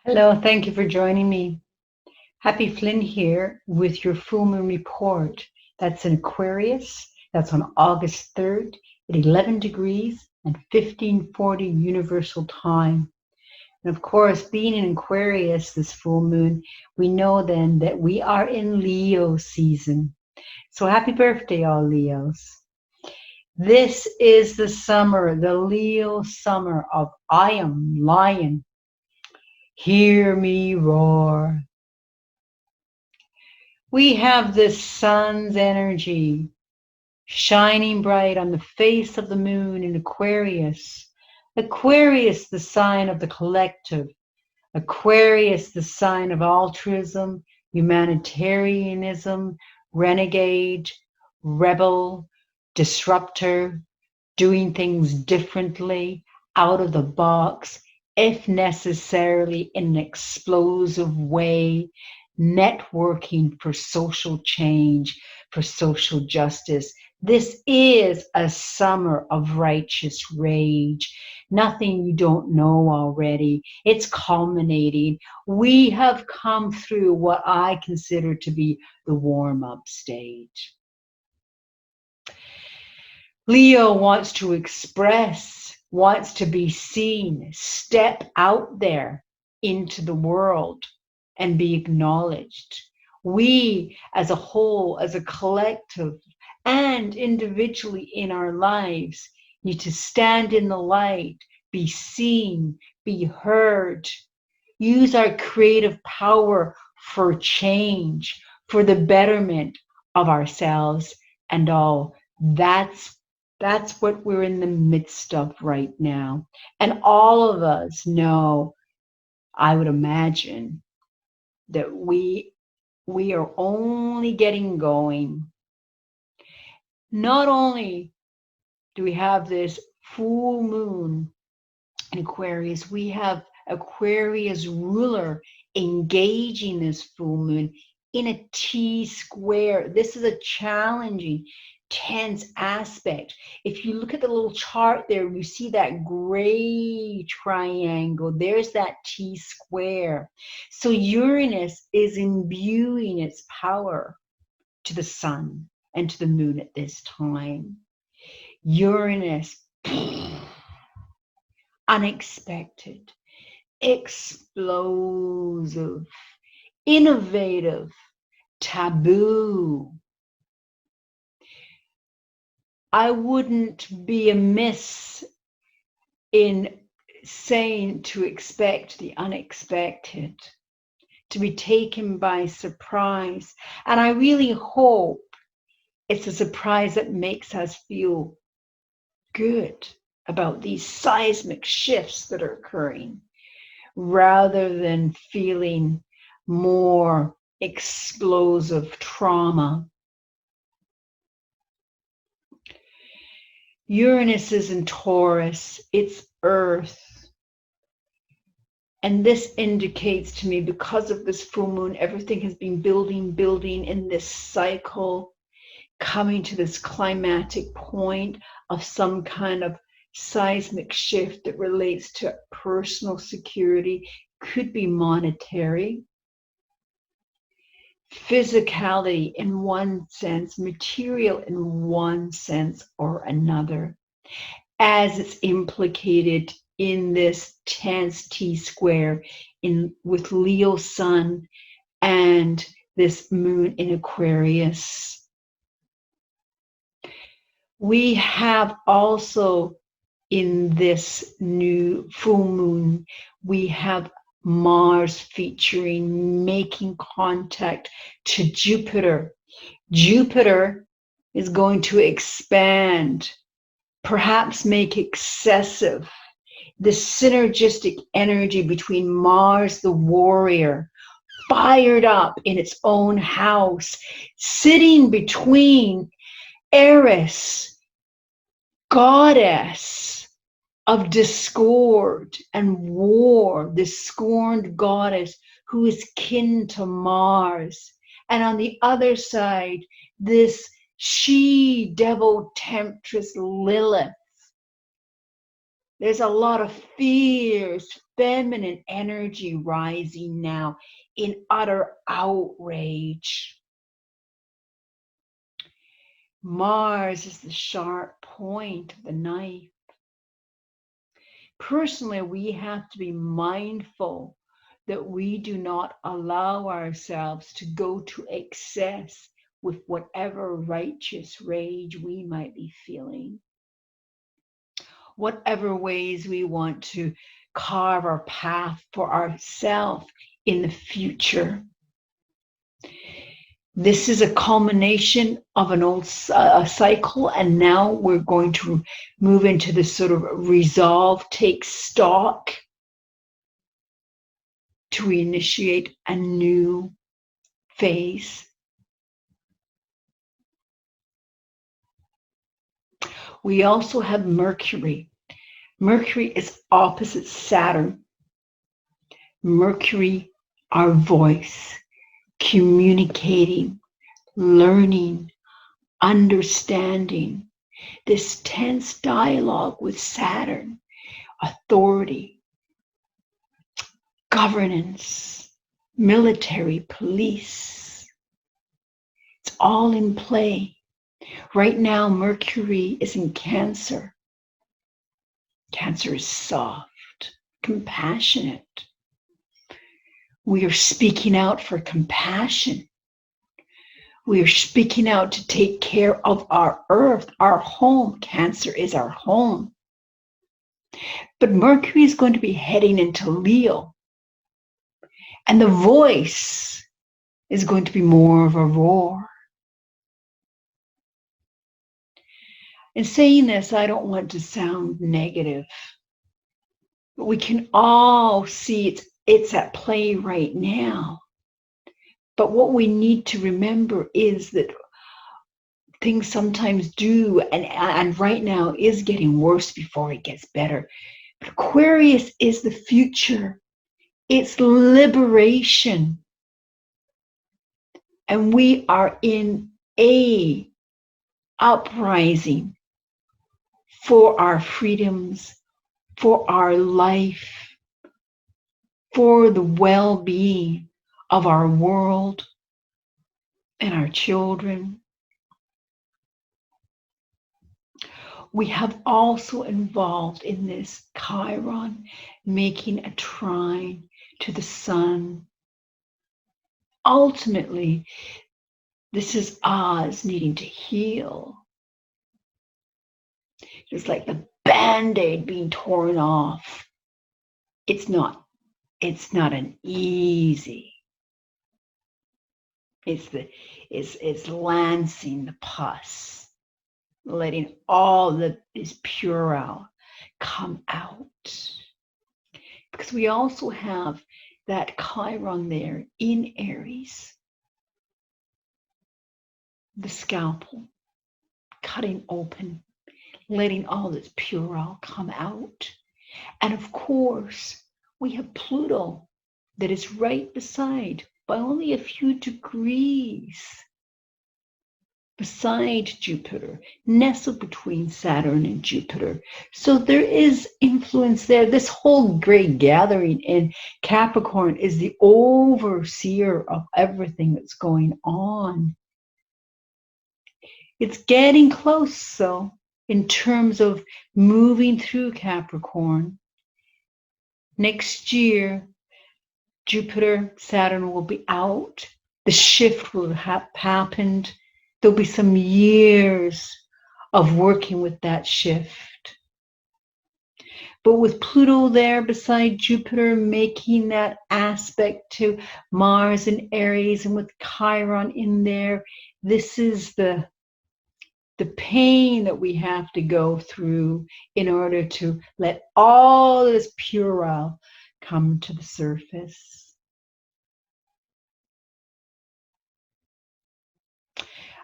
Hello, thank you for joining me. Happy Flynn here with your full moon report. That's in Aquarius. That's on August 3rd at 11 degrees and 1540 Universal Time. And of course, being in Aquarius this full moon, we know then that we are in Leo season. So happy birthday, all Leos. This is the summer, the Leo summer of I am lion. Hear me roar. We have the sun's energy shining bright on the face of the moon in Aquarius. Aquarius, the sign of the collective. Aquarius, the sign of altruism, humanitarianism, renegade, rebel, disruptor, doing things differently, out of the box, if necessarily in an explosive way, networking for social change, for social justice. This is a summer of righteous rage. Nothing you don't know already. It's culminating. We have come through what I consider to be the warm up stage. Leo wants to express, wants to be seen, step out there into the world and be acknowledged. We, as a whole, as a collective, and individually in our lives, need to stand in the light, be seen, be heard, use our creative power for change, for the betterment of ourselves and all. That's what we're in the midst of right now. And all of us know, I would imagine, that we are only getting going. Not only do we have this full moon in Aquarius, we have Aquarius ruler engaging this full moon in a T square. This is a challenging, tense aspect. If you look at the little chart there, you see that gray triangle. There's that T square. So Uranus is imbuing its power to the sun and to the moon at this time. Uranus, unexpected, explosive, innovative, taboo. I wouldn't be amiss in saying to expect the unexpected, to be taken by surprise. And I really hope it's a surprise that makes us feel good about these seismic shifts that are occurring, rather than feeling more explosive trauma. Uranus is in Taurus, it's Earth. And this indicates to me, because of this full moon, everything has been building in this cycle, coming to this climatic point of some kind of seismic shift that relates to personal security, could be monetary, physicality in one sense, material in one sense or another, as it's implicated in this tense T square with Leo sun and this moon in Aquarius. We have also, in this new full moon, we have Mars featuring making contact to Jupiter. Jupiter is going to expand, perhaps make excessive the synergistic energy between Mars, the warrior, fired up in its own house, sitting between Eris, goddess of discord and war, the scorned goddess who is kin to Mars. And on the other side, this she devil temptress Lilith, There's a lot of fierce feminine energy rising now in utter outrage. Mars is the sharp point of the knife. Personally, we have to be mindful that we do not allow ourselves to go to excess with whatever righteous rage we might be feeling. Whatever ways we want to carve our path for ourselves in the future. This is a culmination of an old cycle, and now we're going to move into this sort of resolve, take stock to initiate a new phase. We also have Mercury. Mercury is opposite Saturn. Mercury, our voice, communicating, learning, understanding. This tense dialogue with Saturn, authority, governance, military, police. It's all in play. Right now, Mercury is in Cancer. Cancer is soft, compassionate. We are speaking out for compassion. We are speaking out to take care of our earth, our home. Cancer is our home. But Mercury is going to be heading into Leo. And the voice is going to be more of a roar. In saying this, I don't want to sound negative. But we can all see it's at play right now. But what we need to remember is that things sometimes do, and right now is getting worse before it gets better. But Aquarius is the future. It's liberation. And we are in a uprising for our freedoms, for our life, for the well-being of our world and our children. We have also involved in this Chiron, making a trine to the sun. Ultimately, this is us needing to heal. It's like the Band-Aid being torn off. It's not an easy. It's lancing the pus, letting all that is puerile come out. Because we also have that Chiron there in Aries, the scalpel, cutting open, letting all this puerile come out. And of course, we have Pluto that is right beside, by only a few degrees, beside Jupiter, nestled between Saturn and Jupiter. So there is influence there. This whole great gathering in Capricorn is the overseer of everything that's going on. It's getting close, so in terms of moving through Capricorn. Next year, Jupiter, Saturn will be out. The shift will have happened. There'll be some years of working with that shift. But with Pluto there beside Jupiter, making that aspect to Mars and Aries, and with Chiron in there, this is the pain that we have to go through in order to let all this puerile come to the surface.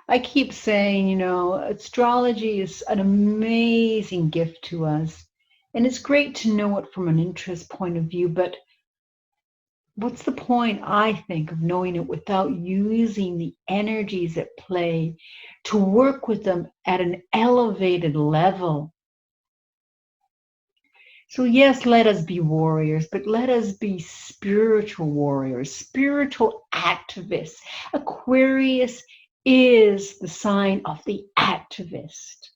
I keep saying, astrology is an amazing gift to us. And it's great to know it from an interest point of view, but what's the point, I think, of knowing it without using the energies at play to work with them at an elevated level? So, yes, let us be warriors, but let us be spiritual warriors, spiritual activists. Aquarius is the sign of the activist.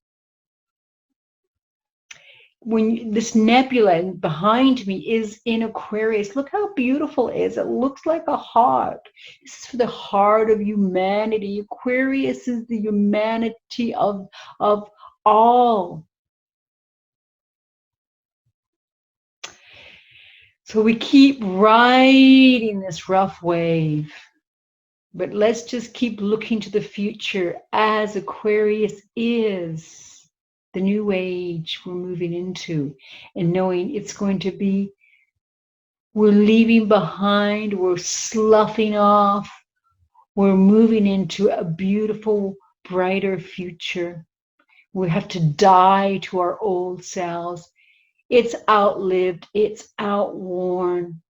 When this nebula behind me is in Aquarius, look how beautiful it is. It looks like a heart. This is for the heart of humanity. Aquarius is the humanity of all. So we keep riding this rough wave, but let's just keep looking to the future as Aquarius is the new age we're moving into, and knowing it's going to be, we're leaving behind, we're sloughing off, we're moving into a beautiful, brighter future. We have to die to our old selves. It's outlived, it's outworn.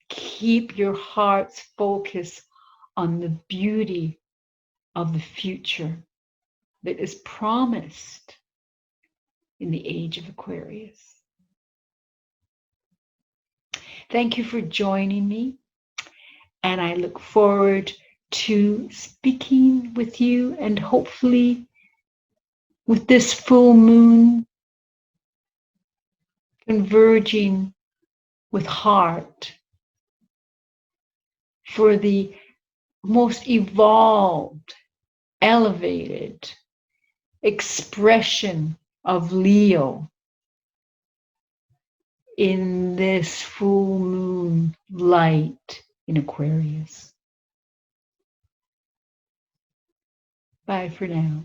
Keep your heart's focus on the beauty of the future that is promised in the age of Aquarius. Thank you for joining me, and I look forward to speaking with you, and hopefully with this full moon converging with heart for the most evolved, elevated expression of Leo in this full moon light in Aquarius. Bye for now.